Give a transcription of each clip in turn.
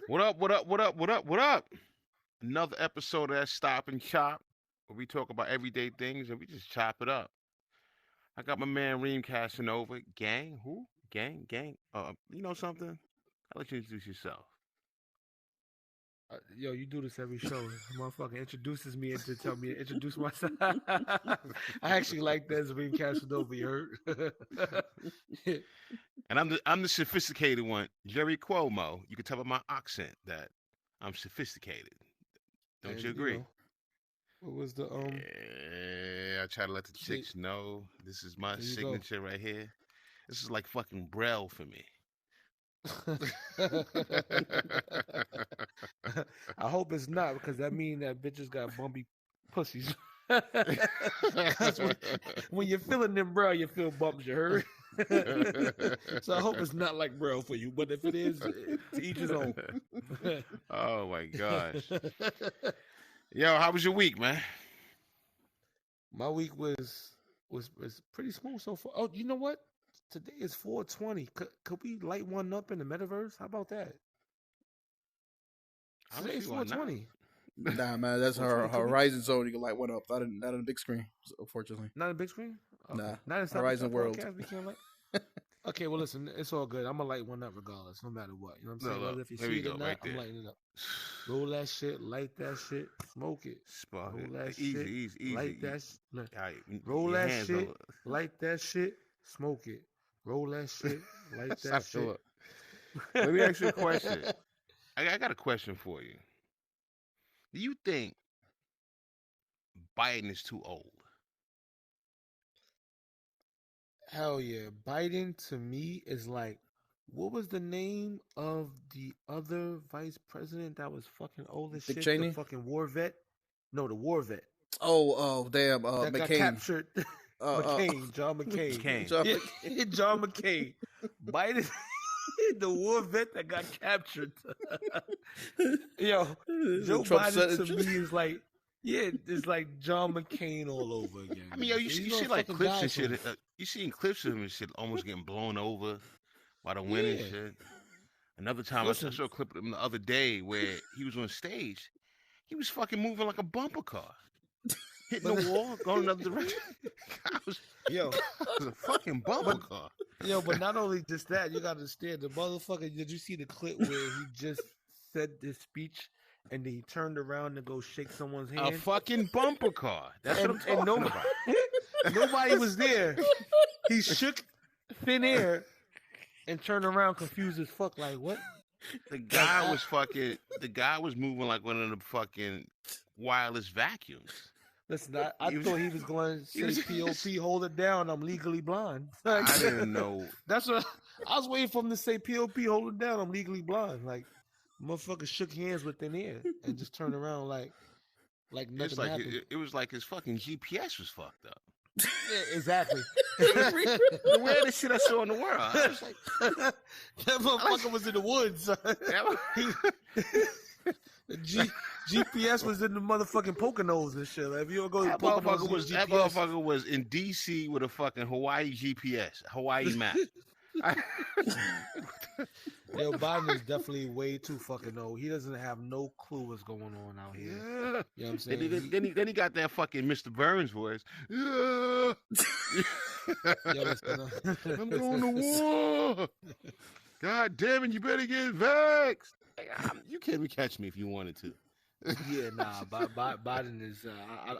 What up? What up? What up? What up? What up? Another episode of that Stop and Chop, where we talk about everyday things and we just chop it up. I got my man Reem Casanova. Gang? Who? Gang? Gang? You know something? I'll let you introduce yourself. Yo, you do this every show. Motherfucker introduces me and to tell me to introduce myself. I actually like that as being casted over. You heard? And I'm the sophisticated one, Jerry Cuomo. You can tell by my accent that I'm sophisticated. Don't And you agree? what was the Yeah, I try to let the shit? chicks know this is my There you go. signature right here. This is like fucking Braille for me. I hope it's not because that means that bitches got bumpy pussies. 'Cause when you're feeling them bro, you feel bumps. You heard? So I hope it's not like bro for you. But if it is, to each his own. Oh my gosh. Yo, how was your week, man? My week was pretty smooth so far. Oh, you know what? Today is 420. Could we light one up in the metaverse? How about that? Today's Honestly, why not? 420. Nah, man, that's her Horizon Zone. You can light one up. Not on a big screen, unfortunately. Not a big screen? Okay. Nah, Not inside Horizon the World. podcast, we can't light. Okay, well listen, it's all good. I'm gonna light one up regardless, no matter what. You know what I'm saying? Look, Whether if you there see we it or go, not, right I'm there. lighting it up. Roll that shit, light that shit, smoke it. Spark Roll it. that Easy, shit, easy. light that All right, roll your that hands shit, over. light that shit, smoke it. Roll that shit, light that Stop shit. it. Let me ask you a question. I got a question for you. Do you think Biden is too old? Hell yeah. Biden to me is like, what was the name of the other vice president that was fucking old as Dick shit? Cheney? The fucking war vet? No, the war vet. Oh, damn, That got McCain. captured. McCain, John McCain. McCain. John Yeah, McCain. John McCain. Biden, the war vet that got captured. Yo, Joe Trump Biden said- to me is like, yeah, it's like John McCain all over again. I mean, yo, you He's see gonna like fucking clips die and shit. soon. You seen clips of him and shit almost getting blown over by the wind and Yeah. shit. Another time, I Listen. saw a clip of him the other day where he was on stage. He was fucking moving like a bumper car, hitting the wall, going another direction. Yo, it was a fucking bumper car. Yo, but not only just that, you got to understand the motherfucker. Did you see the clip where he just said this speech and then he turned around to go shake someone's hand? A fucking bumper car. That's what I'm talking about. Nobody was there. He shook thin air and turned around confused as fuck. Like what? The guy was fucking. The guy was moving like one of the fucking wireless vacuums. Listen, I thought he was going to say was- POP, hold it down. I'm legally blind. I didn't know. That's what I was waiting for him to say. POP, hold it down. I'm legally blind. Like motherfucker shook hands with thin air and just turned around like nothing It's like happened. it was like his fucking GPS was fucked up. Yeah, exactly. The weirdest shit I saw in the world. I was like, that motherfucker was in the woods. GPS was in the motherfucking Poconos and shit. Like, if you ever go to that Poconos, that motherfucker was in DC with a fucking Hawaii GPS, Hawaii map. Yo, Biden is definitely way too fucking old. He doesn't have no clue what's going on out here. Yeah. You know what I'm saying? Then he got that fucking Mr. Burns voice. Yo, listen, I'm going to war. God damn it, you better get vaxxed. You can't catch me if you wanted to. Yeah, nah. Biden is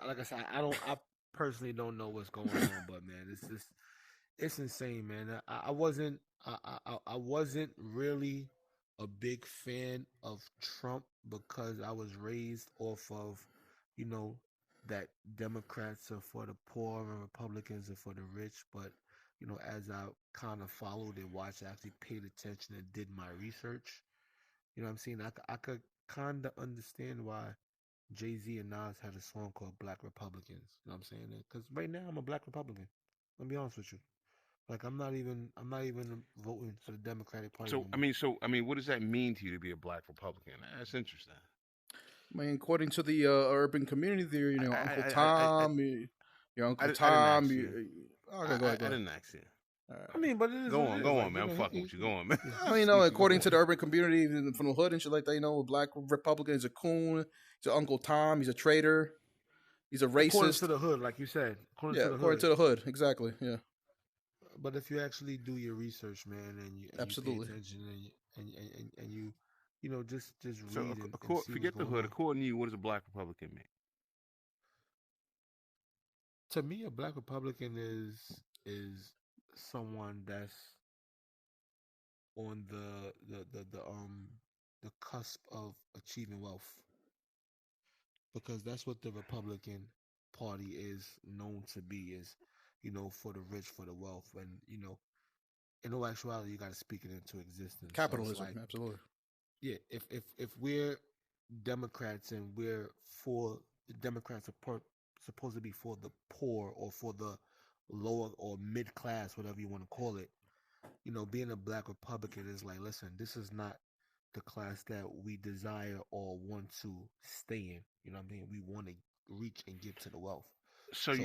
like I said. I personally don't know what's going on, but man, it's insane, man. I wasn't really a big fan of Trump because I was raised off of, that Democrats are for the poor and Republicans are for the rich. But as I kind of followed and watched, I actually paid attention and did my research. You know what I'm saying? I could kind of understand why Jay-Z and Nas had a song called Black Republicans. You know what I'm saying? Because right now I'm a Black Republican. I'll be honest with you. Like I'm not even voting for the Democratic Party. So I mean, what does that mean to you to be a Black Republican? That's interesting. I mean, according to the urban community there, Uncle Tom, your Uncle I didn't Tom. ask you. Okay, go ahead. I didn't ask you. I mean, but it is Go what it on, is. go Like, on, man. I'm fucking with you. Go on, man. I mean, according to the urban community from the hood and shit like that, a black Republican is a coon. He's an Uncle Tom. He's a traitor. He's a according racist. to the hood, like you said, according Yeah, to the according hood. to the hood, exactly. Yeah, But if you actually do your research, man, and you pay absolutely. attention and you just So, read and see what's forget the going hood. on. According to you, what does a black Republican mean? To me, a black Republican is someone that's on the cusp of achieving wealth, because that's what the Republican Party is known to be, is for the rich, for the wealth, and in all actuality you got to speak it into existence. So it's Capitalism, like, absolutely. yeah, if we're Democrats and we're for the Democrats are supposed to be for the poor or for the lower or mid class, whatever you want to call it. Being a black Republican is like, listen, this is not the class that we desire or want to stay in. You know what I mean? We want to reach and get to the wealth. So So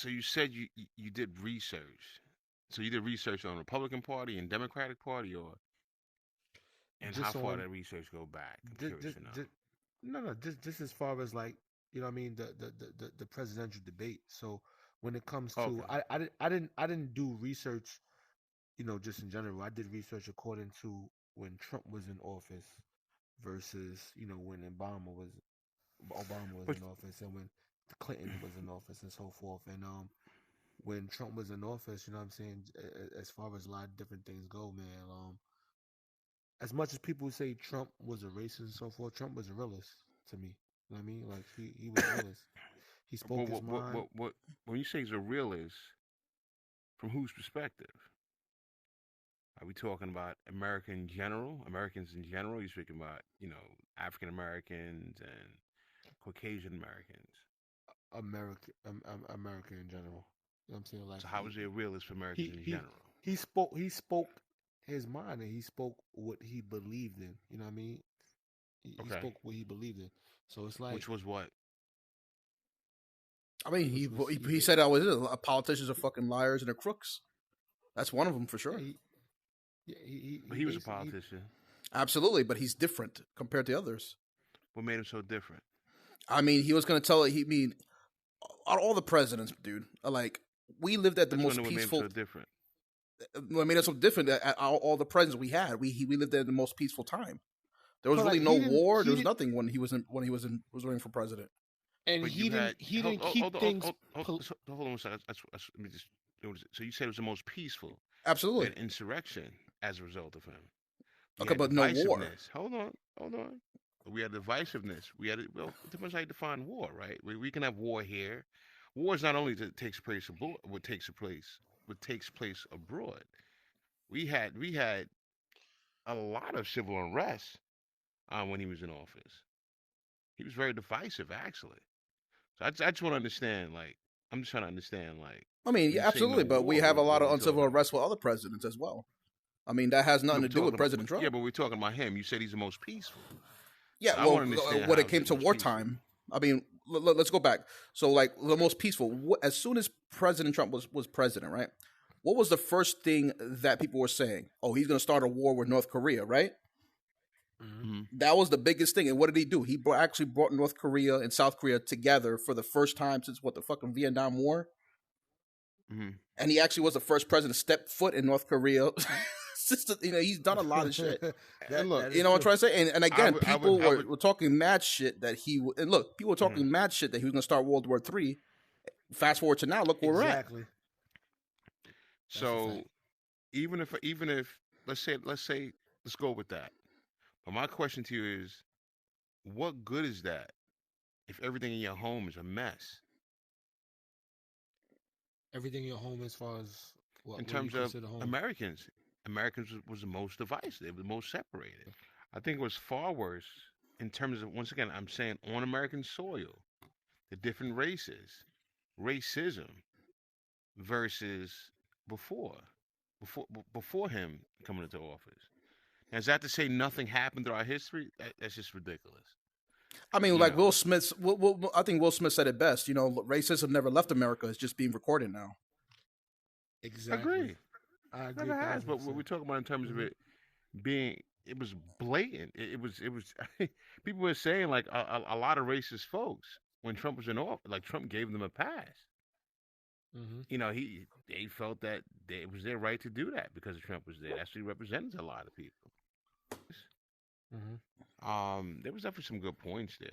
you black, said, you did research. So you did research on Republican Party and Democratic Party, and how just far on that research go back? I'm curious just, to know. no, just as far as, like, what I mean, the presidential debate. So when it comes to, Okay. I didn't do research, just in general. I did research according to when Trump was in office versus when Obama was But in office, and when Clinton was in office, and so forth. And when Trump was in office, you know what I'm saying, as far as a lot of different things go, man. As much as people say Trump was a racist and so forth, Trump was a realist to me. You know what I mean? Like, he was a realist. He spoke his mind. when you say he's a realist, from whose perspective? Are we talking about Americans in general? You speaking about, African Americans and Caucasian Americans. America in general. You know what I'm saying? Like, So how is he a realist for Americans he in he general? he spoke his mind, and he spoke what he believed in. You know what I mean? He Okay. spoke what he believed in. So it's like, Which was what? I mean, which was he said, "I was politicians are fucking liars and they're crooks." That's one of them for yeah, sure. But he was a basically politician. Absolutely, but he's different compared to others. What made him so different? I mean, he was going to tell it. All the presidents, dude, are like, we lived at the That's most what made him peaceful. so different. What made us so different? All the presidents we had, we lived at the most peaceful time. There was but, really like, no war. There was didn't nothing when he was running for president. and But he you didn't had he hold, didn't keep things. hold on a second. Let me just. So you said it was the most peaceful. We Absolutely. had insurrection as a result of him. We Okay, had but no war. divisiveness. Hold on. We had divisiveness. Well, it depends how you define war, right? We can have war here. War is not only that takes place abroad, what takes place abroad. We had a lot of civil unrest when he was in office. He was very divisive, actually. So I just want to understand, like, I'm just trying to understand, like, I mean, when yeah, you say no absolutely, but we war, have a lot what are of we uncivil talking about? unrest with other presidents as well. I mean, that has Yeah, nothing we're to do with talking about President yeah, Trump. but we're talking about him. You said he's the most peaceful. Yeah, So I well, want to understand when how it is he came the to most peaceful. wartime, I mean, let's go back. So, like, the most peaceful, as soon as President Trump was president, right? What was the first thing that people were saying? Oh, he's going to start a war with North Korea, right? Mhm. Hmm. That was the biggest thing. And what did he do? He actually brought North Korea and South Korea together for the first time since the fucking Vietnam War. Hmm. And he actually was the first president to step foot in North Korea. He's done a lot of shit. And look, that You is know what I'm true. trying to say? And again, people I were would. talking mad shit that and look, people were Mhm. talking mad shit that he was going to start World War III. Fast forward to now, look where we're at. Exactly. That's a So fact. even if let's go with that. But my question to you is, what good is that if everything in your home is a mess? Everything in your home, as far as In what you terms of consider home. Americans was the most divisive. They were the most separated. I think it was far worse in terms of, once again, I'm saying on American soil, the different races, racism versus before, before him coming into office. Now, is that to say nothing happened through our history? That's just ridiculous. I mean, You like know, Will Smith, I think Will Smith said it best. Racism never left America. It's just being recorded now. Exactly. Agree. I agree Never has. But what 1,000%. we're talking about in terms of Hmm. it being, it was blatant. It was. People were saying like a lot of racist folks when Trump was in office, like Trump gave them a pass. Hmm. They felt that it was their right to do that because Trump was there. That's what he represents a lot of people. Hmm. There was definitely some good points there.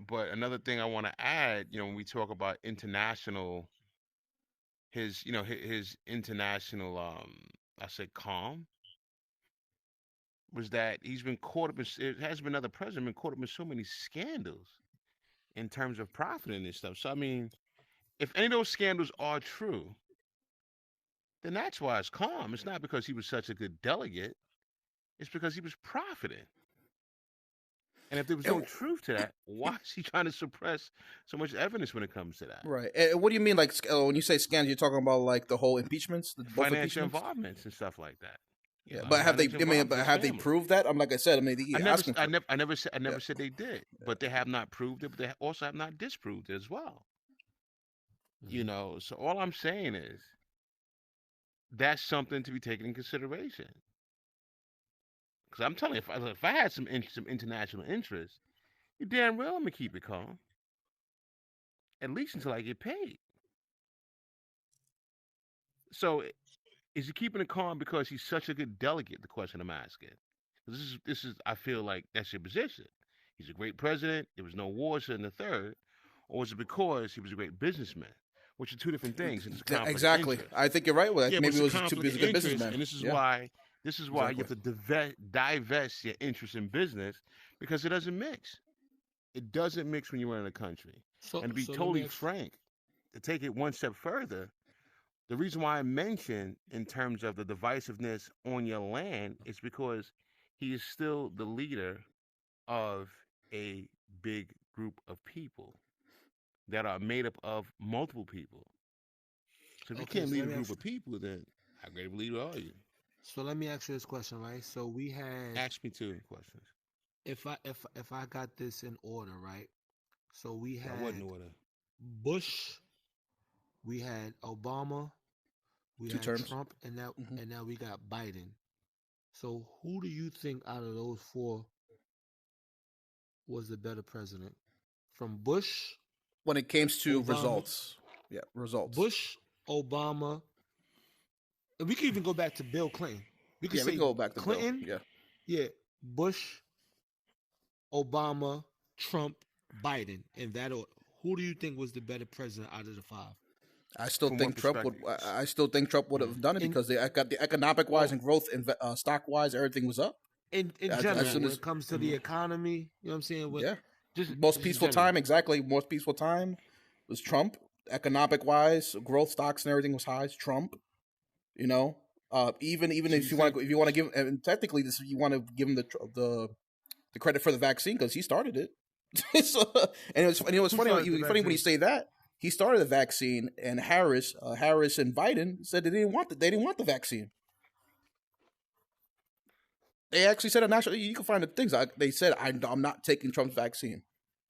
But another thing I want to add, when we talk about international, his international, I said calm, was that he's been caught up in, it has been another president been caught up in so many scandals in terms of profiting and stuff. So I mean, if any of those scandals are true, then that's why it's calm. It's not because he was such a good delegate. It's because he was profiting. And if there was no And, truth to that, why is he trying to suppress so much evidence when it comes to that? right. And what do you mean, like, when you say scandals? You're talking about like the whole impeachments, both Financial impeachments. involvements and stuff like that. Yeah, A lot but of have they? financial I mean, involvement but with his have they family. proved that? I'm like I said. I mean, I you're never, asking I for. never, I never said, I Yeah. never said they did, but they have not proved it. But they also have not disproved it as well. Hmm. So all I'm saying is that's something to be taken in consideration. Because I'm telling you, if I had some international interest, you damn well I'm gonna keep it calm, at least until I get paid. So is he keeping it calm because he's such a good delegate? The question I'm asking. This is I feel like that's your position. He's a great president. There was no wars in the third, or is it because he was a great businessman? Which are two different things, and it's a conflict of Exactly. interest. I think you're right with that. Yeah, but Maybe it's it a was too conflict busy of a good interest, businessman. and Yeah, this is why you have exactly. to divest your interest in business because it doesn't mix. It doesn't mix when you run a country. So, And to be so let me totally ask. frank, to take it one step further, the reason why I mentioned in terms of the divisiveness on your land is because he is still the leader of a big group of people that are made up of multiple people. So if you Okay, can't so lead let a me group ask. of people, then how great of a leader are you? So let me ask you this question, right? So we had, Ask me two questions. if I got this in order, right? So we That wasn't had order. Bush, we had Obama, we Two had terms. Trump, Hmm. and now we got Biden. So who do you think out of those four was the better president? From Bush, When it comes to Obama, results, yeah, results. Bush, Obama, and we can even go back to Bill Clinton. We could Yeah, we can say go back to Bill. Clinton, Yeah, yeah, Bush, Obama, Trump, Biden, in that order. Who do you think was the better president out of the five? I still From what think Trump would. perspective? I still think Trump would Mhm. have done it In because they got the economic wise well, and growth and stock wise, everything was up. in As general, soon when as, it comes to the mhm, economy, you know what I'm saying? What yeah, just most just in peaceful general. time. Exactly, most peaceful time was Trump. Economic wise, growth stocks and everything was high. It's Trump. You know, even So you if you want think to, if you want to give, and technically this, you want to give him the credit for the vaccine because he started it. So, and it was Who funny. started the Funny when you vaccine? say that he started the vaccine, and Harris and Biden said they didn't want the vaccine. They actually said a national. You can find the things. They said I'm not taking Trump's vaccine,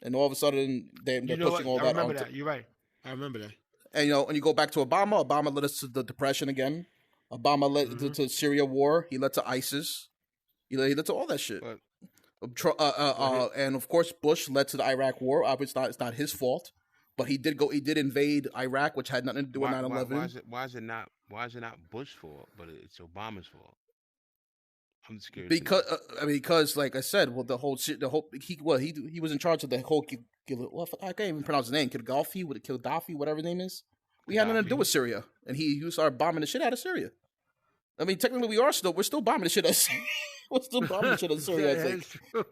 and all of a sudden they're You know pushing what? all I that remember onto. that. You're right. I remember that. And and you go back to Obama. Obama led us to the depression again. Obama led Hmm. to Syria war. He led to ISIS. He led to all that shit. but but And of course, Bush led to the Iraq War. It's not his fault, but he did go. He did invade Iraq, which had nothing to do with why 9/11. is it why is it not Bush's fault, but it's Obama's fault? I'm just curious to know. Because like I said, well, he was in charge of the whole. Well, I can't even pronounce his name. Gaddafi, whatever his name is. We had nothing to do Gaddafi. with Syria, and he started bombing the shit out of Syria. I mean, technically, we're still bombing the shit out of Syria. We're still bombing the shit out of Syria, I That think. is true.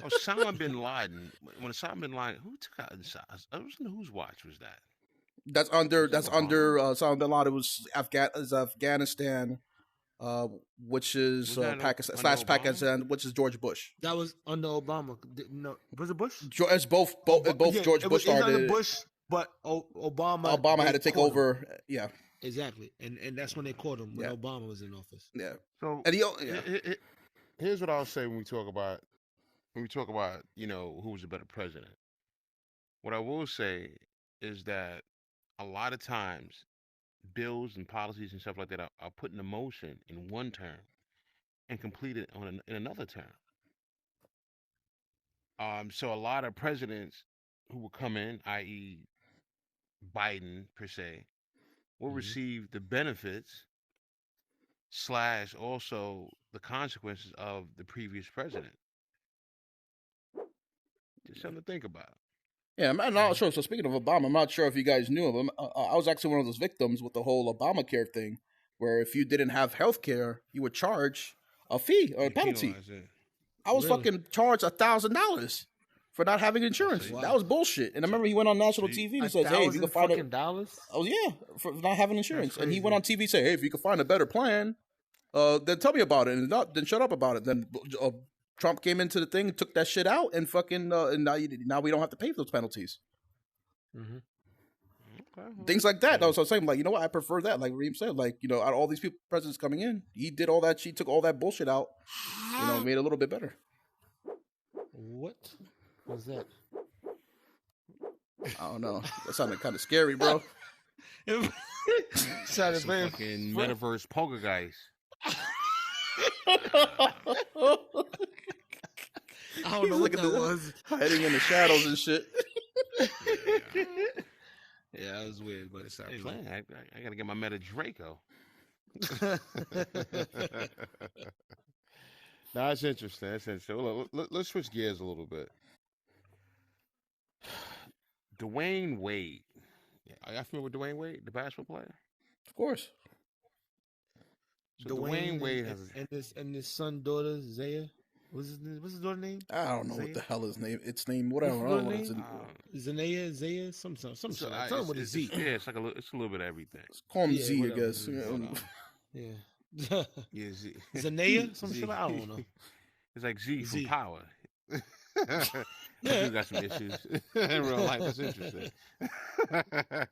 Oh, Osama bin Laden. When Osama bin Laden, who took out I was whose watch was that? Was that That's Obama? under Osama bin Laden was Afghanistan, which is Was that Pakistan under slash Obama? Pakistan, which is George Bush. That was under Obama. No, was it Bush? It's both Yeah, George Bush it was under started. Bush, but Obama Obama had they to take caught him over. Yeah, exactly, and that's when they caught him when yeah, Obama was in office. yeah. So And yeah, here's what I'll say when we talk about who was a better president. What I will say is that a lot of times bills and policies and stuff like that are put into motion in one term and completed in another term. So a lot of presidents who will come in, i.e., Biden per se, will Mhm. receive the benefits slash also the consequences of the previous president. Just something to think about. Yeah, I'm not sure. So speaking of Obama, I'm not sure if you guys knew him. I was actually one of those victims with the whole Obamacare thing, where if you didn't have health care, you would charge a fee or a You penalty. penalize it. I was Really? fucking charged $1,000 for not having insurance. see. That Wow. was bullshit. And I remember he went on national See, TV and says, "Hey, if you can find fucking it." dollars. Oh yeah, for not having insurance. And he crazy. went on TV and said, "Hey, if you can find a better plan, then tell me about it, and not then shut up about it." Then Trump came into the thing, took that shit out, and fucking and now we don't have to pay for those penalties. Mm-hmm. Okay, well, Things like that. So I was saying, like, you know what, I prefer that. Like Reem said, like, you know, out of all these people, presidents coming in, he did all that. She took all that bullshit out. You know, made it a little bit better. What was that? I don't know. That sounded kind of scary, bro. Sounded some very fucking metaverse poltergeist. I don't know what that was. Hiding in the shadows and shit. Yeah, that was weird, but Stop anyway. playing. I gotta get my Meta Draco. No, that's interesting. That's interesting. Well, let's switch gears a little bit. Dwayne Wade. Yeah, are you familiar with Dwayne Wade, the basketball player? Of course. So Dwayne Wade has. and his son, daughter Zaya. What's his daughter name? I don't know what Zaya? the hell his name. Its name, whatever. I What's don't know his what name? it's Zanaya, Zaya, some So, shit. Something with a Z. yeah, it's like it's a little bit of everything. call him Yeah, Z, I whatever guess. it is. Yeah. Yeah. Yeah, Z. Zanaya, some Z. shit. I don't know. It's like Z from Z. Power. Yeah. You got some issues in real life. That's interesting.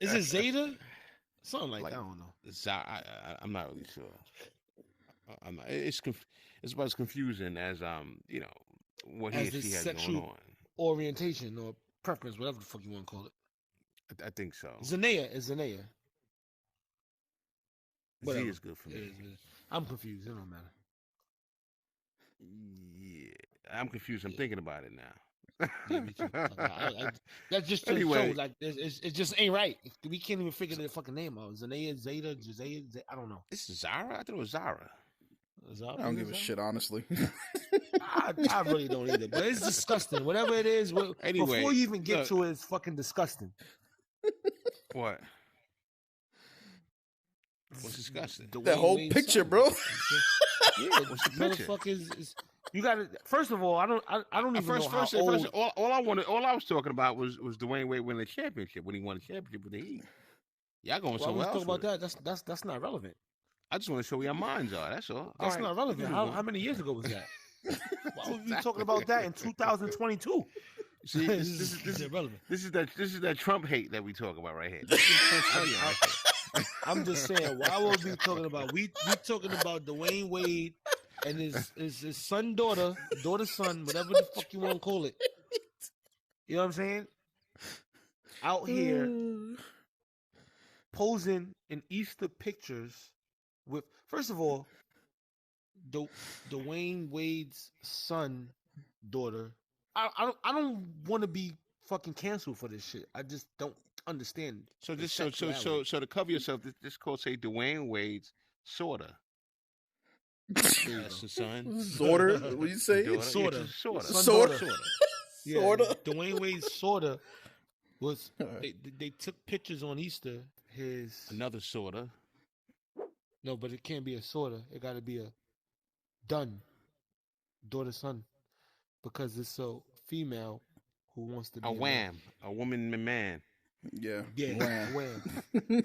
Is it Zeta? Something like that. I don't know. I'm not really sure. I'm not, it's about as confusing as you know what he As or the she has sexual going on. orientation or preference, whatever the fuck you want to call it. I think so. Zanaya is Zanaya. Z Whatever. is good for It me. is. I'm confused. It don't matter. Yeah, I'm confused. I'm thinking about it now. Yeah, me too. That just Anyway. shows like it just ain't right. We can't even figure the fucking name out. Zanaya, Zeta, Jazaya, I don't know. This is Zara. I thought it was Zara. I don't give a shit, honestly. I really don't either. But it's disgusting. Whatever it is, Anyway, before you even get look. to it, it's fucking disgusting. What? What's disgusting? That whole Wade's picture, son. bro. Yeah, What's the picture? motherfuckers. You got to. First of all, I don't even know how old. All I was talking about was Dwayne Wade winning the championship when he won the championship with the Heat. Y'all going Why somewhere we else? talk about with it. that? That's not relevant. I just want to show where your minds are. That's all. That's All not right, relevant. move How on. many years ago was that? Why would we be talking about that in 2022? See, This this is irrelevant. This is that Trump hate that we talk about right here. I'm just saying, why would we be talking about? We talking about Dwayne Wade and his son, daughter, son, whatever the fuck you want to call it. You know what I'm saying? Out here posing in Easter pictures with, first of all, Dwayne Wade's son, daughter. I don't want to be fucking canceled for this shit. I just don't understand. So the just so sexuality. to cover yourself, this quote say Dwayne Wade's sorta. That's the son. Sorta? What you say? Daughter. Sorta. Yeah, sorta. Son, Sorta. daughter. Yeah. Sorta. Dwayne Wade's sorta was Alright. they took pictures on Easter. His Another sorta. no, but it can't be a sorta. It got to be a done daughter son because it's a female who wants to be A wham. A woman and man. Yeah. Yeah, Wham. wham.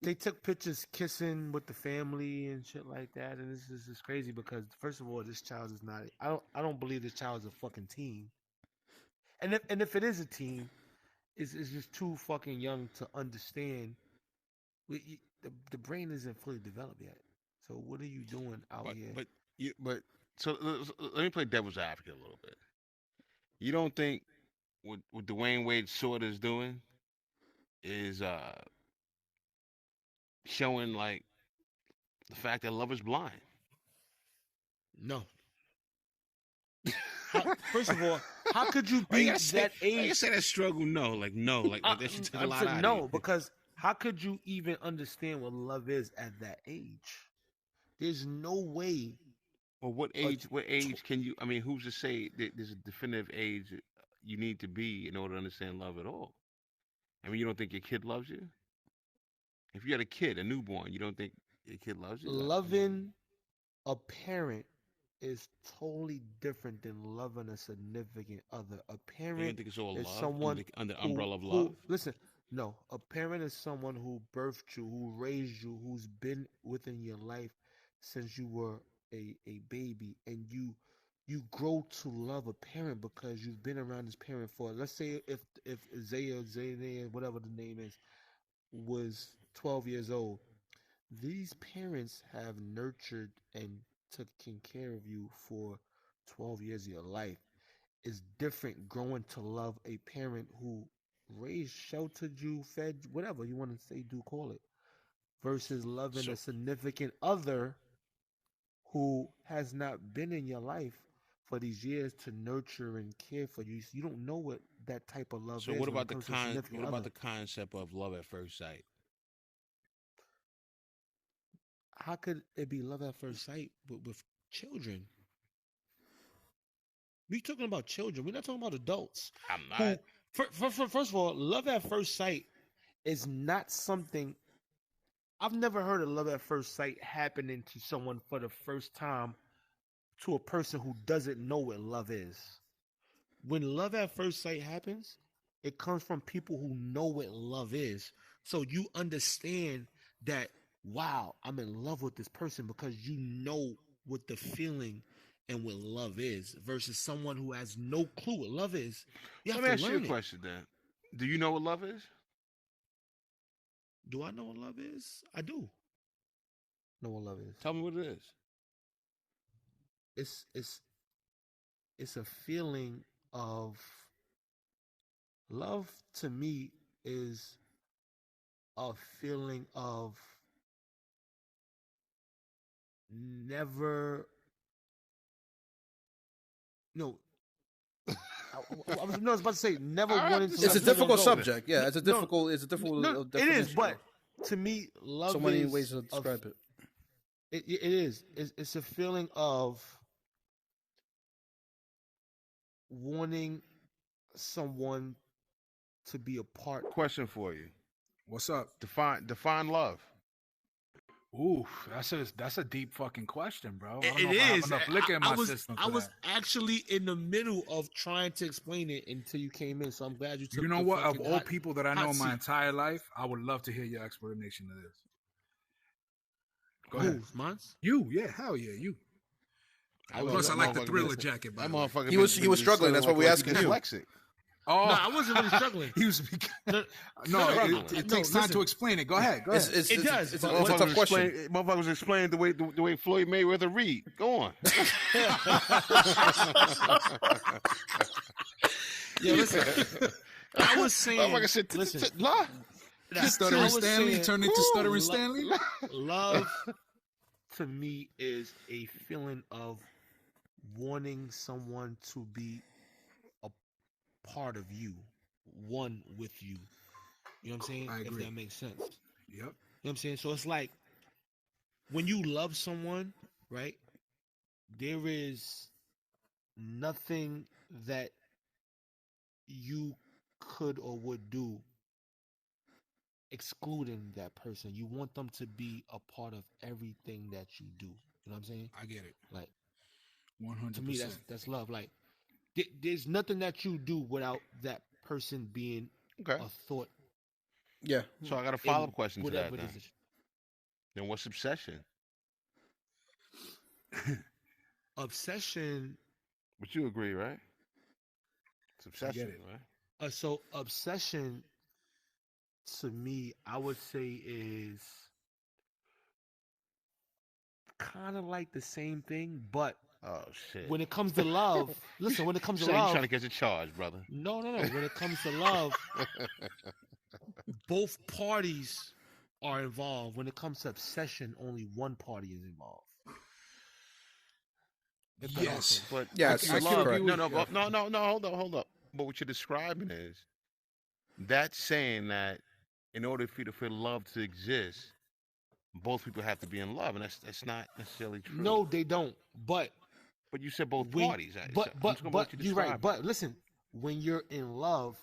They took pictures kissing with the family and shit like that, and this is crazy because first of all, this child is not. I don't believe this child is a fucking teen. And if it is a teen, it's just too fucking young to understand. The brain isn't fully developed yet. So what are you doing out here? So let me play devil's advocate a little bit. You don't think what Dwayne Wade sorta is doing is showing like the fact that love is blind. No. First of all, how could you Why you be gotta say, that why you age? gotta say that struggle? No, like that should take a I'm lot saying out of no, you. because how could you even understand what love is at that age? There's no way. Well, what A age? What tw- age can you? I mean, who's to say that there's a definitive age you need to be in order to understand love at all? I mean, you don't think your kid loves you? If you had a kid, a newborn, you don't think your kid loves you? I mean, Loving a parent is totally different than loving a significant other. A you don't parent think it's all is love under someone under the who umbrella of love? who listen. No, a parent is someone who birthed you, who raised you, who's been within your life since you were a baby, and you grow to love a parent because you've been around this parent for, let's say, if Zaya, whatever the name is, was 12 years old. These parents have nurtured and taken care of you for 12 years of your life. It's different growing to love a parent who raised, sheltered you, fed you, whatever you want to say, do call it, versus loving a So, significant other who has not been in your life for these years to nurture and care for you. So you don't know what that type of love so is what when it about the comes to a significant What about other. the concept of love at first sight? How could it be love at first sight with children? We talking about children. We're not talking about adults. I'm Who, not. first of all, love at first sight is not something. I've never heard of love at first sight happening to someone for the first time, to a person who doesn't know what love is. When love at first sight happens, it comes from people who know what love is. So you understand that, wow, I'm in love with this person because you know what the feeling and what love is, versus someone who has no clue what love is. You Let have me to ask you a learn it. question then. Do you know what love is? Do I know what love is? I do know what love is. Tell me what it is. It's it's it's a feeling of love. To me, is a feeling of never. No, I was about to say never All right, wanting to It's let a listen, someone difficult go. subject. Yeah, No, it's a difficult no, it is. definition. But to me, So love many ways is to describe it. it is. It's a feeling of wanting someone to be a part. Question for you. What's up? Define love. Ooh, that's a deep fucking question, bro. I don't It know if I have is. enough liquor in my system I for was that. actually in the middle of trying to explain it until you came in. So I'm glad you took. You know the what? Of fucking all people that I know hot in my seat. entire life, I would love to hear your explanation of this. Go ahead. Who's mine's? You, yeah, hell yeah, you. Plus, I like the Thriller jacket, by That the way. motherfucker. He was struggling. That's why we asking you. Dyslexic. Oh, No, I wasn't really struggling. he was. No, No, struggling. it No, takes time listen. to explain it. Go ahead. Go ahead. It does, It's but a tough question. Motherfuckers explain the way Floyd Mayweather read. Go on. Yeah, listen. I was saying. Motherfucker said, Listen. lie. Stuttering I was Stanley saying, turned into Stuttering Stanley. Love to me is a feeling of wanting someone to be a part of you, one with you. You know what I'm saying? I agree. If that makes sense. You know Yep. what I'm saying? So it's like when you love someone, right? There is nothing that you could or would do excluding that person. You want them to be a part of everything that you do. You know what I'm saying? I get it. Like, 100%. to me, that's love. Like, there's nothing that you do without that person being Okay. a thought. Yeah. So I got a in follow-up question to that whatever then. it is. Then what's obsession? Obsession. But you agree, right? It's obsession, it. right? So obsession, to me, I would say is kind of like the same thing, but Oh shit. when it comes to love, listen. When it comes to So you love, trying to get your charge, brother? no. When it comes to love, both parties are involved. When it comes to obsession, only one party is involved. If that Yes. makes sense. But Yes, I that's can love. agree correct. with No. Hold up. But what you're describing is that's saying that in order for you to feel love to exist, both people have to be in love, and that's not necessarily true. No, they don't. But But you said both when, parties. I'm just going by what you're you're right. describing. But listen, when you're in love,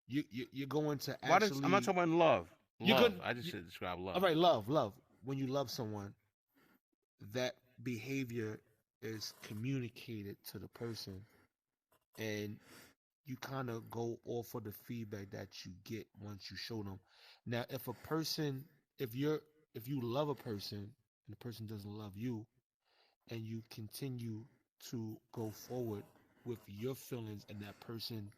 you're going to Why actually. does, I'm not talking about love. You're Love. good- I just said describe love. All right, love. When you love someone, that behavior is communicated to the person, and you kind of go off of the feedback that you get once you show them. Now, if you love a person and the person doesn't love you, and you continue to go forward with your feelings, and that person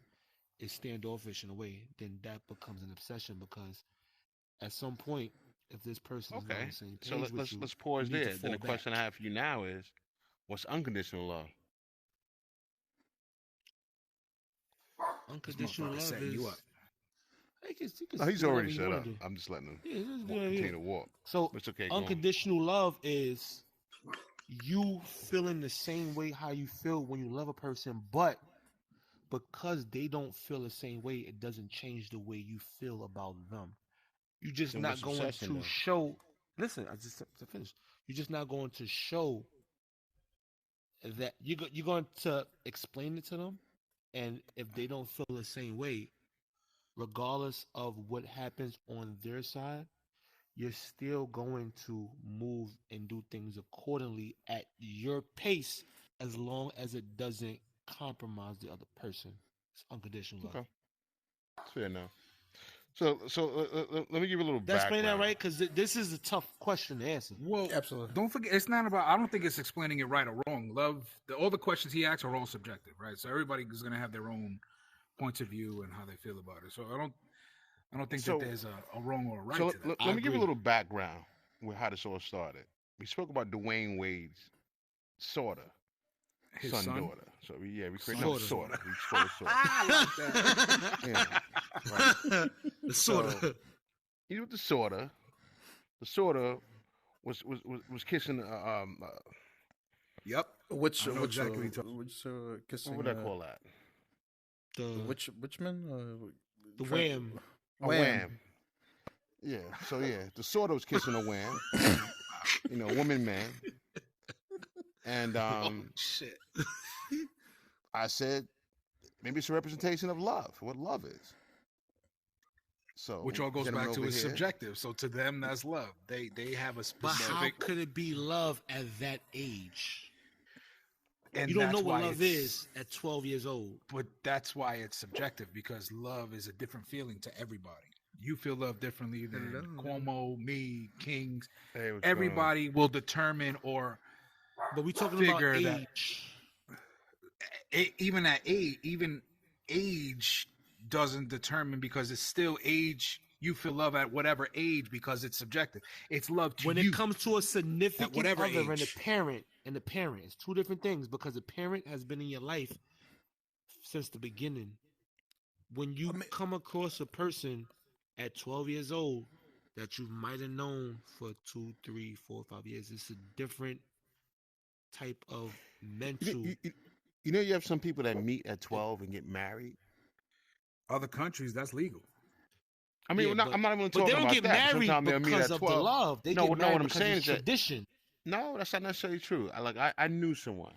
is standoffish in a way, then that becomes an obsession, because at some point, if this person is not on Okay. the same So page with you, let's pause you need there. to Then fall the question back. I have for you now is, what's unconditional love? Unconditional motherfucker love setting is. you up. You can No, he's do whatever already you set wanna up. do. I'm just letting him Yeah, just do whatever you continue want. to walk. So But it's okay. Go on. unconditional love is you feeling the same way how you feel when you love a person, but because they don't feel the same way, it doesn't change the way you feel about them. You're just Then not what's going obsession to then? show. Listen, I just to finish. You're just not going to show that you're going to explain it to them, and if they don't feel the same way, regardless of what happens on their side, you're still going to move and do things accordingly at your pace, as long as it doesn't compromise the other person. It's unconditional love. Okay. Fair enough. So let me give you a little Did I explain that background. right? Because this is a tough question to answer. Well, Absolutely. don't forget, it's not about. I don't think it's explaining it right or wrong. Love, all the questions he asks are all subjective, right? So everybody is going to have their own points of view and how they feel about it. So I don't think that So there's a wrong or a right so to that. let I me give you a agree. little background with how this all started. We spoke about Dwayne Wade's sorta His son son? daughter. So we created Sorta. sorta. We call it sorta. I like that. Yeah. Right. Sort of. So he's with the sorta. The sorta was kissing Yep. Which I know which exactly what you're which kissing? what would I call that? Which man? The wham. A wham. Yeah. So yeah, the sorta was kissing a wham. Woman man. And Shit. I said maybe it's a representation of love, what love is. So Which all goes gentleman back to over it's here- subjective. So to them, that's love. They have a But how specific. could it be love at that age? And You don't know that's what why love it's- is at 12 years old. But that's why it's subjective, because love is a different feeling to everybody. You feel love differently than Cuomo, me, Kings. Hey, what's going on? Everybody will determine or But we talking Figure about that- age. even at age doesn't determine, because it's still age. You feel love at whatever age because it's subjective. It's love to When you. it comes to a significant whatever other and a age. parent, it's two different things, because a parent has been in your life since the beginning. When you come across a person at 12 years old that you might have known for 2, 3, 4, 5 years, it's a different type of mental. You have some people that meet at 12 and get married. Other countries, that's legal. I mean, Yeah, I'm not even but talking they don't about get that. married Sometimes they'll meet because at of 12. the love. They No, get no, married what I'm because saying it's is that- tradition. No, that's not necessarily true. I knew someone.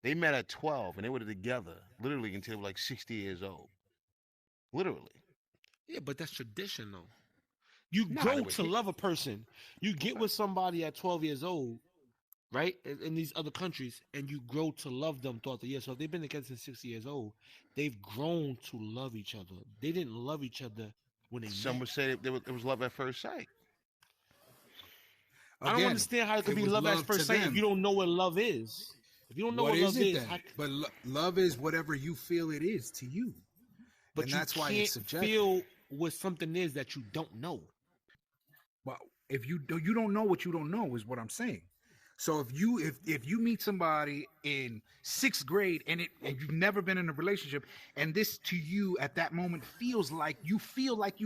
They met at 12 and they were together literally until they were like 60 years old. Literally. Yeah, but that's tradition, though. You Nah, grow they were to hit- love a person. You get with somebody at 12 years old, right? In these other countries, and you grow to love them throughout the years. So if they've been together since 60 years old, they've grown to love each other. They didn't love each other when they Some met. would say it was love at first sight. I don't Again, understand how it could be was love at to first sight if them. you don't know what love is. If you don't know what, What is love it is, then? how, But love is whatever you feel it is to you. but And you that's why can't it's subjective. feel what something is that you don't know. Well, if you don't know what you don't know, is what I'm saying. So if you meet somebody in 6th grade and you've never been in a relationship, and this to you at that moment feels like you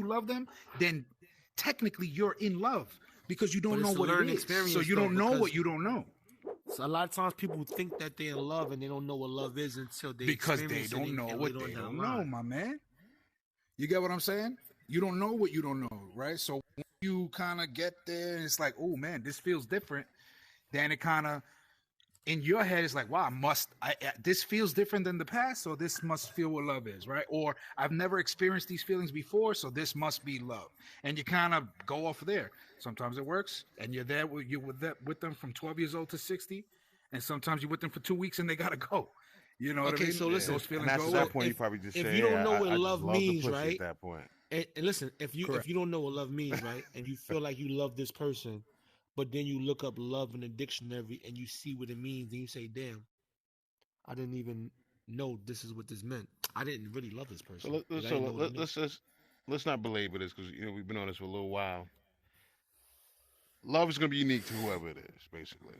love them, then technically you're in love because you But don't know it's a what it learning is. So experience, you don't though, know what because you don't know a lot of times people think that they're in love and they don't know what love is until they because they experience don't it know and what later on they down don't the know, line. my man. You get what I'm saying? You don't know what you don't know, right? So when you kind of get there and it's like, oh man, this feels different. Then it kind of in your head it's like, wow, this feels different than the past, so this must feel what love is, right? Or I've never experienced these feelings before, so this must be love. And you kind of go off there. Sometimes it works, and you're with them from 12 years old to 60, and sometimes you're with them for 2 weeks and they gotta go. You know what I Okay, mean? so Yeah. listen, Those And feelings that's go at away. that point you probably just if say, you don't yeah, know what I just love love the means, pussy right? at that point. And listen, if Correct. you don't know what love means, right, and you feel like you love this person, but then you look up love in the dictionary and you see what it means, and you say, "Damn, I didn't even know this is what this meant. I didn't really love this So person because I didn't know what it meant." let's not belabor this because we've been on this for a little while. Love is gonna be unique to whoever it is, basically,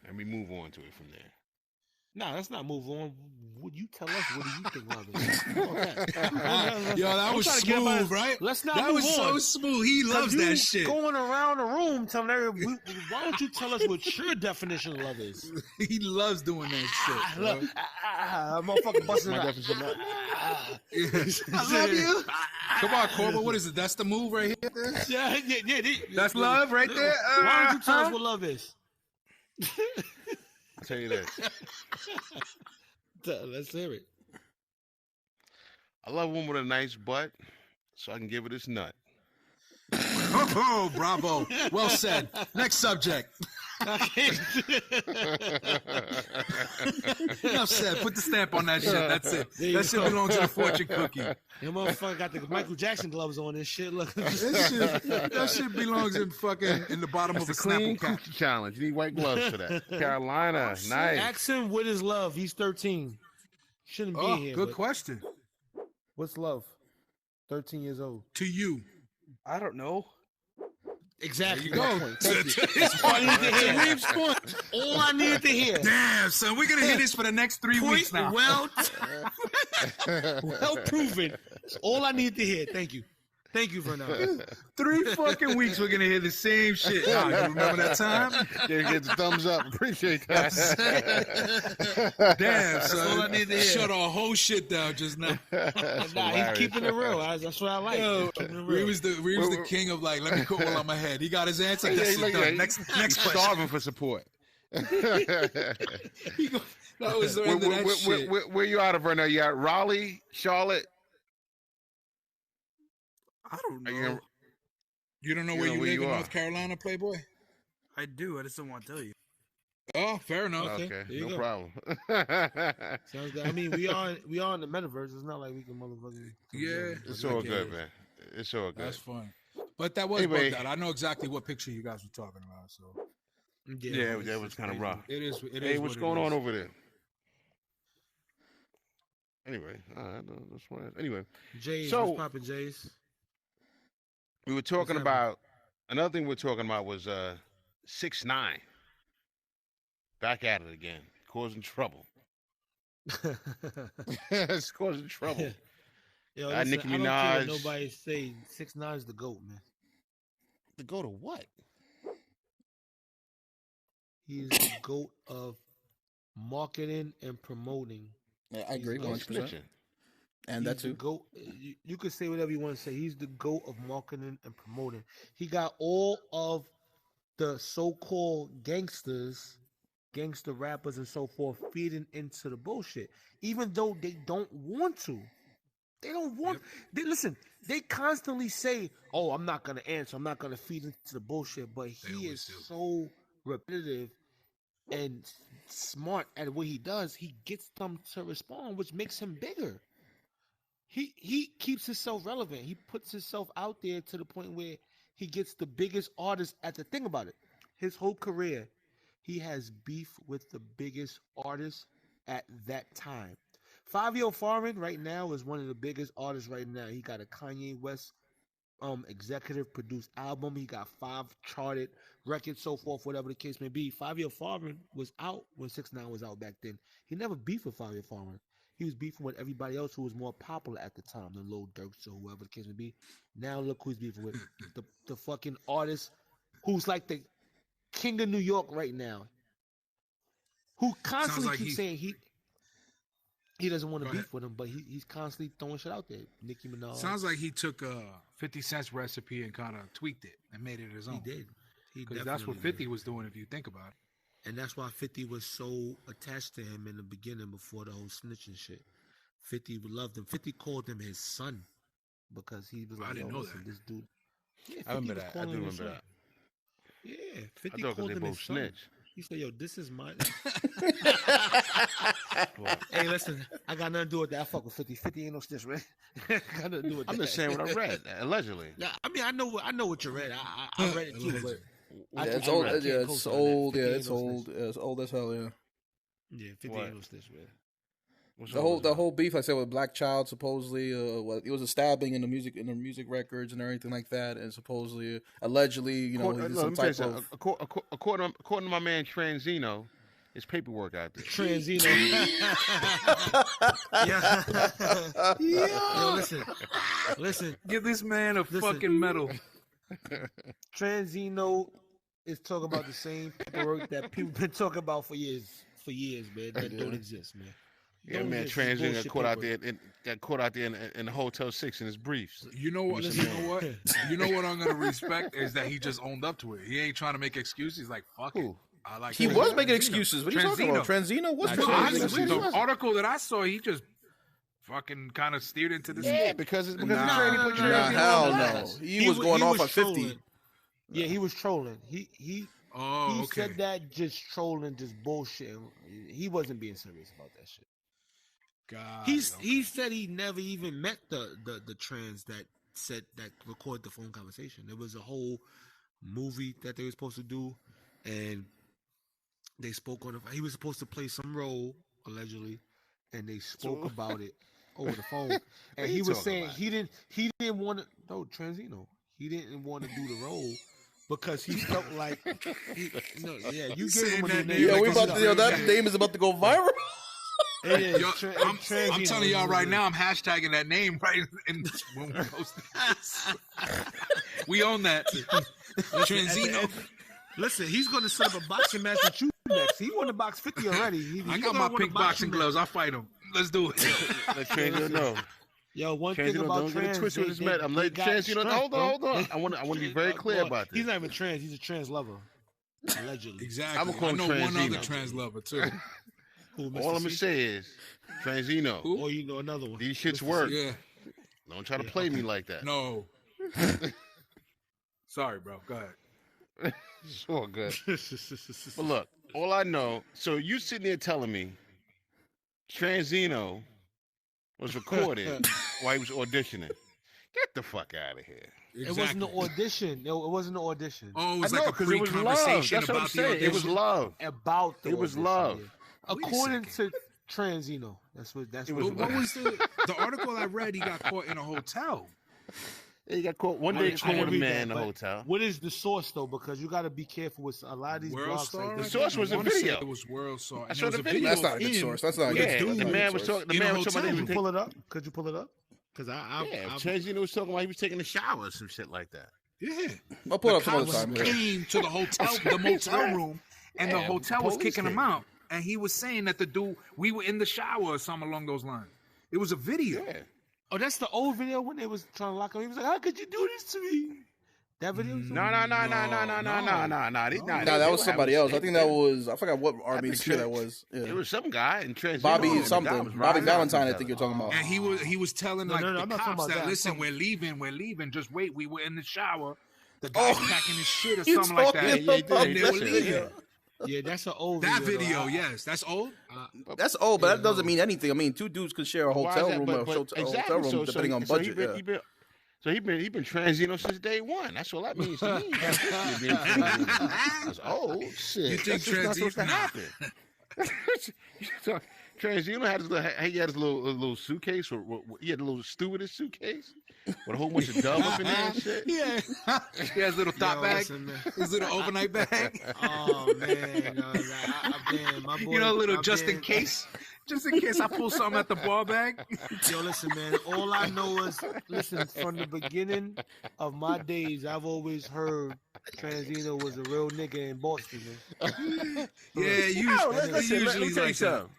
and we move on to it from there. Nah, let's not move on. Would you tell us what do you think love is? How about that? Yo, that I'm was trying to get up out of- smooth, right? Let's not That move was on. so smooth. He 'Cause loves you that shit. going around the room telling everybody, why don't you tell us what your definition of love is? He loves doing that shit. Look, bro. motherfucker busting My it out. definition of love. I love you. Come on, Corbin. What is it? That's the move right here. Yeah. That's love right there. Why don't you tell us what love is? I'll tell you this. Let's hear it. I love a woman with a nice butt, so I can give her this nut. Oh, bravo. Well said. Next subject. Enough said. Put the stamp on that shit. That's it. There you That shit go. belongs to the fortune cookie. Your motherfucker got the Michael Jackson gloves on and shit. Look. That shit belongs in the bottom of It's a the clean Snapple cap. cookie challenge. You need white gloves for that. Carolina, nice. Ask him what is love. He's 13. Shouldn't be Oh, here. good but question. what's love? 13 years old. To you. I don't know. Exactly. There you go. Thank you. That's all I needed to hear. Reeves' point. All I needed to hear. Damn, son, we're gonna hear this for the next 3 weeks now. Well proven. That's all I needed to hear. Thank you. Thank you for now. 3 fucking weeks, we're gonna hear the same shit. Nah, you remember that time? Get the thumbs up. Appreciate that. Damn, all son. I need to hear. Shut our whole shit down just now. That's Nah, hilarious. he's keeping it real. That's what I like. Yo, Keeping it real. Reeves the king of like, let me put one on my head. He got his answer. Yeah, This is look, done. yeah, Next he's question. starving for support. That was the end of that shit. Where you out of right now? You at Raleigh, Charlotte? I don't Are you know. in- You don't know You where know you where live you in are. North Carolina, Playboy? I do. I just don't want to tell you. Oh, fair enough. Okay, Okay, there you no go. problem. Sounds good. I mean, we are in the metaverse. It's not like we can motherfucking. Yeah. It's all good, man. It's all good. That's fun. But that was Anyway. bugged out. I know exactly what picture you guys were talking about. So Yeah, it's- that was it's kind of crazy. rough. it is. It is. Hey, what's what it going on is. over there? Anyway, that's what. Anyway, Jays, So- what's poppin', Jays? we were talking happening? about another thing we were talking about was 6ix9ine. Back at it again, causing trouble. It's causing trouble. Yo, Nicki listen, I don't care Minaj. what nobody say. 6ix9ine's the GOAT, man. To go to what? He is the GOAT of marketing and promoting. Yeah, I agree, He's 100%. Snitching. And He's that the too. GOAT. You could say whatever you want to say. He's the GOAT of marketing and promoting. He got all of the so-called gangster rappers and so forth feeding into the bullshit, even though they don't want to. They don't want. Listen, they constantly say, "Oh, I'm not gonna answer. I'm not gonna feed into the bullshit." But he always is do. so repetitive and smart at what he does. He gets them to respond, which makes him bigger. He keeps himself relevant. He puts himself out there to the point where he gets the biggest artists at the thing about it. His whole career, he has beef with the biggest artists at that time. Fabio Foreign right now is one of the biggest artists right now. He got a Kanye West executive produced album. He got 5 charted records, so forth, whatever the case may be. 5 Year Foreign was out when 6ix9ine was out back then. He never beefed with 5 Year Foreign. He was beefing with everybody else who was more popular at the time, the Lil Durks or whoever the case may be. Now look who he's beefing with. The fucking artist who's like the king of New York right now. Who constantly keeps saying he doesn't want to beef with him, but he's constantly throwing shit out there. Nicki Minaj. Sounds like he took 50 Cent's recipe and kind of tweaked it and made it his own. He did. Because that's what 50 was doing if you think about it. And that's why 50 was so attached to him in the beginning before the whole snitching shit. 50 loved him. 50 called him his son because he was like, I didn't know that. This dude. Yeah, I remember that. I do remember that. Yeah, 50 I thought called they him both his son. snitch. He said, yo, this is my... Hey, listen, I got nothing to do with that. I fuck with 50. 50 ain't no snitch, man. Got nothing to do with that. I'm just saying what I read, allegedly. Yeah, I mean, I know what you read. I read it too, but... It's old. It's old. Yeah, it's old. It's old as hell. Yeah. Yeah, 50 ain't no snitch, man. The whole beef, like I said, with Black Child, supposedly, it was a stabbing in the music records and everything like that, and supposedly, allegedly, he did some type of. According to my man Transzino, there's paperwork out there. Transzino. Yeah. Yo, listen. Give this man a fucking medal. Transzino is talking about the same paperwork that people been talking about for years, man. That don't exist, man. Yeah, man, Transzino got caught out there in the Hotel 6 in his briefs. You know what? You know what I'm gonna respect is that he just owned up to it. He ain't trying to make excuses. He's like, fuck it. I like. He was making excuses. What are you talking about? Transzino was making excuses. The article that I saw, he just fucking kind of steered into this. Yeah, because he put hell no. He was going off at 50. Yeah, he was trolling. He said that just trolling, just bullshit. He wasn't being serious about that shit. God, he said he never even met the trans that recorded the phone conversation. There was a whole movie that they were supposed to do, and they spoke on it. He was supposed to play some role allegedly, and they spoke about it over the phone. And he was saying he didn't want to. No, Transzino. He didn't want to do the role because he felt like you gave him a name. Yeah, that name is about to go viral. I'm telling y'all right now, I'm hashtagging that name right when we post this. We own that. Transzino. Listen, he's going to set up a boxing match with you next. He won the box 50 already. I got my pink boxing gloves. I'll fight him. Let's do it. Let Transzino know. Yo, one thing about trans, twist with his met. I'm letting Transzino know. Hold on. I want to be very clear about this. He's not even trans. He's a trans lover. Allegedly. Exactly. I know one other trans lover too. All I'm gonna say is, Transzino. Or you know another one. These shits work. Yeah. Don't try to play me like that. No. Sorry, bro. Go ahead. Sure, good. But look, all I know. So you sitting there telling me, Transzino was recorded while he was auditioning. Get the fuck out of here. Exactly. It wasn't an audition. It wasn't an audition. Oh, it was like a pre-conversation about the audition. It was love. About the It was love. Yeah. According to Transzino, that's what. What was the article I read? He got caught in a hotel. Yeah, he got caught one day. Caught with a man in a hotel. What is the source though? Because you got to be careful with a lot of these blogs. The source was a video. It was World Star. I saw the video. That's not a good source. That's not a good source. The man was talking. The man was talking. Could you pull it up? Could you pull it up? Because Transzino was talking about he was taking a shower or some shit like that. Yeah, I'll pull it up some other time. Came to the hotel, the motel room, and the hotel was kicking him out. And he was saying that the dude, we were in the shower or something along those lines. It was a video. Yeah. Oh, that's the old video when they was trying to lock him. He was like, "How could you do this to me?" That video. No. That was somebody else. I think that was. I forgot what R&B singer that was. Yeah. It was some guy in Transzino. Bobby something. Bobby Valentine. I think you're talking about. And he was telling the cops that listen, we're leaving. Just wait. We were in the shower. The guy's packing his shit or something like that. And they were leaving. Yeah, that's an old video. Yes, that's old. That's old, but that doesn't mean anything. I mean, two dudes could share a hotel room, depending on budget. So he been Transzino since day one. That's all that means to me. That's old shit. You think That's not supposed to happen. So, Transzino had his little suitcase, or he had a little stewardess suitcase with a whole bunch of dub up in there and shit. Yeah, he has a little thought bag, listen, man. his little overnight bag. Oh man, man, my boy, You know, a little my just in man- case I pull something at the ball bag. Yo, listen, man. All I know is, listen, from the beginning of my days, I've always heard Transzino was a real nigga in Boston, man. Yeah, Oh, let me usually tell you like that. something.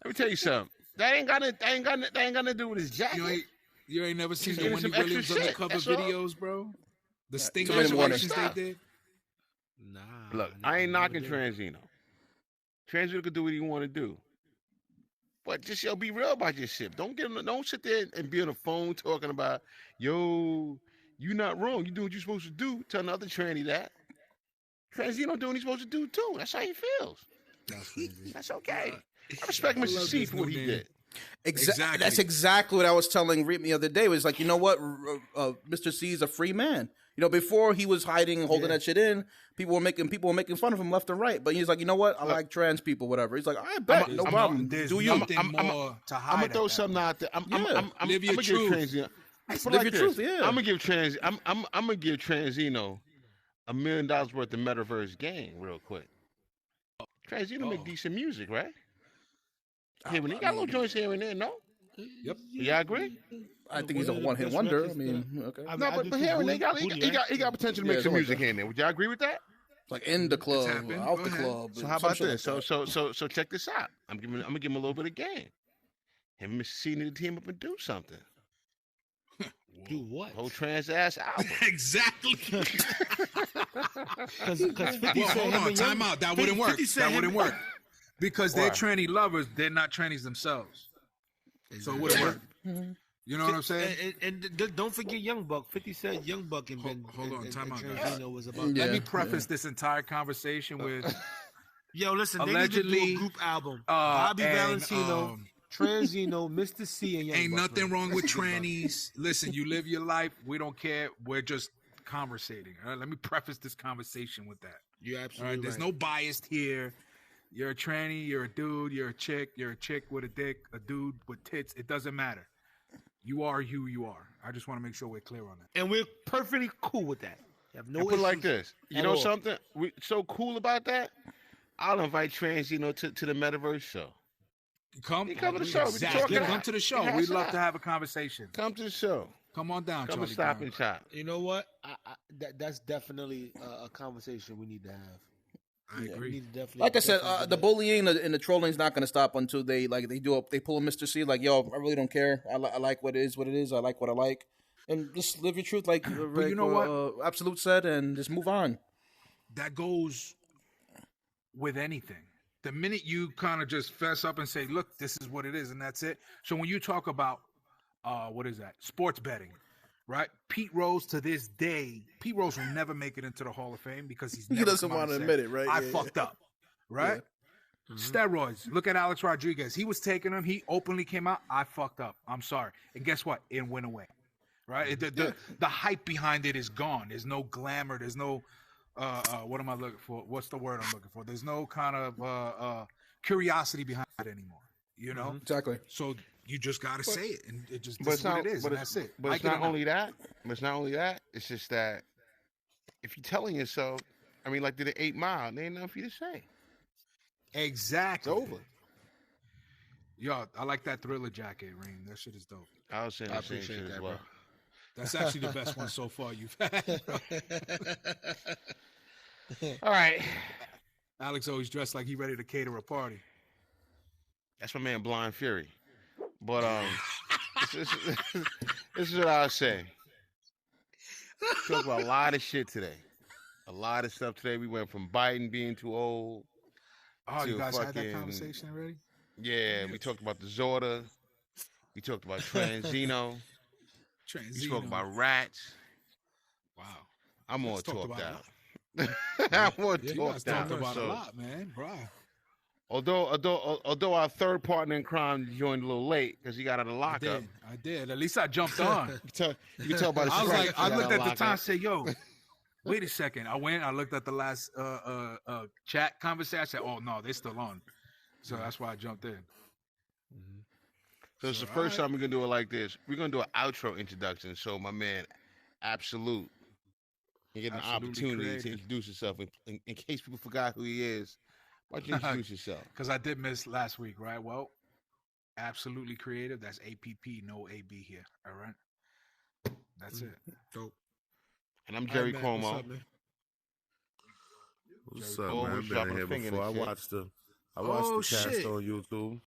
Let me tell you something. That ain't got nothing to do with his jacket. You ain't never seen Just the give Wendy me some extra Williams shit, undercover that's all. videos, bro? The Sting Too many warnings. situations they did. Nah. Look, never- I ain't never knocking did. Transzino. Transzino can do what he want to do. But just be real about your shit. Don't sit there and be on the phone talking about, yo, you not wrong. You do what you're supposed to do. Tell another tranny that. Transzino doing what he's supposed to do too. That's how he feels. That's crazy. That's okay. I respect Mr. love C this for what new he name. did. Exactly. That's exactly what I was telling Reem the other day. It was like, you know what? Mr. C is a free man. You know, before he was hiding, holding that shit in, people were making fun of him left and right. But he's like, you know what? I like trans people, whatever. He's like, I bet, no problem. There's Do you? nothing more to hide. I'm gonna at throw that something point. out there. I'm Live your gonna give truth. Transzino. I feel Live like your this. truth, yeah. I'm gonna give Transzino $1 million worth of metaverse game real quick. Transzino make decent music, right? Yeah, when he got little joints here and there, no? Yep. Y'all agree? I think he's a One of the one-hit best wonder. I records mean, okay. No, but here and there, he got potential to make Yeah, some something like music that. here and there. Would y'all agree with that? Like in the club, happened. out Go the ahead. club. So and how some about shit this? like that. So check this out. I'm gonna give him a little bit of game. Him and Mr. C need to team up and do something. Do what? Whole trans ass album. Exactly. Because 50 Well, said hold him on, and time Young- out. That 50 wouldn't work. said That him- wouldn't work. Because they're Why? tranny lovers, they're not trannies themselves. So it wouldn't work. Mm-hmm. You know what I'm saying? And don't forget Young Buck. 50 said Young Buck and Ben. Hold on, and time out, guys. Transzino was about. Yeah. Let me preface this entire conversation with Yo, listen, they need Allegedly, to do a group album. Bobby and, Valentino, Transzino, Mr. C, and Young ain't Buck, nothing man. wrong with trannies. Listen, you live your life. We don't care. We're just conversating. All right? Let me preface this conversation with that. You're All absolutely right, there's right. no bias here. You're a tranny, you're a dude, you're a chick with a dick, a dude with tits. It doesn't matter. You are who you are. I just want to make sure we're clear on that. And we're perfectly cool with that. You have no And put it like issues this. You at know all. something? We so cool about that. I'll invite Transzino to the metaverse show. Come to the show. We can Exactly. talk it Come out. to the We show. can We'd hash it love out. to have a conversation. Come to the show. Come on down, Come Charlie and stop Brown. and chat. You know what? That's definitely a conversation we need to have. I We agree. need to definitely. Like I said, definitely the do that. bullying and the trolling is not going to stop until they pull a Mr. C. Like, yo, I really don't care. I like what it is. I like what I like, and just live your truth. Like, you know what? Absolute said, and just move on. That goes with anything. The minute you kind of just fess up and say, look, this is what it is, and that's it. So when you talk about, what is that? Sports betting, right? Pete Rose to this day, Pete Rose will never make it into the Hall of Fame because he's never doesn't come out wanna and admit said, it, right? I Yeah. fucked up, right? Steroids. Look at Alex Rodriguez. He was taking them. He openly came out. I fucked up. I'm sorry. And guess what? It went away. Right? The hype behind it is gone. There's no glamour. There's no what am I looking for? What's the word I'm looking for? There's no kind of curiosity behind it anymore. You know? Exactly. So you just gotta say it, and it just But this it's is what not. it is, But and it's, that's it. but Like it's it or not only that. But it's not only that. It's just that if you're telling yourself, I mean, like did the 8 Mile, there ain't nothing for you to say. Exactly. It's over. Yo, I like that Thriller jacket, Reem. That shit is dope. I was saying I the same appreciate shit that, as bro. well. That's actually the best one so far you've had. All right. Alex always dressed like he ready to cater a party. That's my man Blind Fury. But this is what I'll say. Talk about a lot of shit today. A lot of stuff today. We went from Biden being too old. Oh, you to guys had that fucking- conversation already? Yeah, we talked about the Zorda. We talked about Transzino. We spoke about rats. Wow. I'm all Let's talk talked about out. I'm all Yeah, you guys talked talked out. about a So, lot, man. Bro. although our third partner in crime joined a little late because he got out of lockup. I did. At least I jumped on. You can tell by the I was stripes like, he I got looked out at of the time and lockup. said, yo, wait a second. I looked at the last chat conversation. I said, oh, no, they're still on. So that's why I jumped in. So it's the So, first alright. time we're gonna do it like this. We're gonna do an outro introduction. So my man, Absolute, you get an Absolutely opportunity to creative. introduce yourself in case people forgot who he is. Why don't you introduce yourself? Because I did miss last week, right? Well, absolutely creative. That's APP, no AB here. All right. That's it. Dope. And I'm All right, Jerry man. Cuomo. What's up, man? What's Jerry up, Always man? I've been dropping in a here finger in before. I the shit. watched the Oh, cast shit. on YouTube.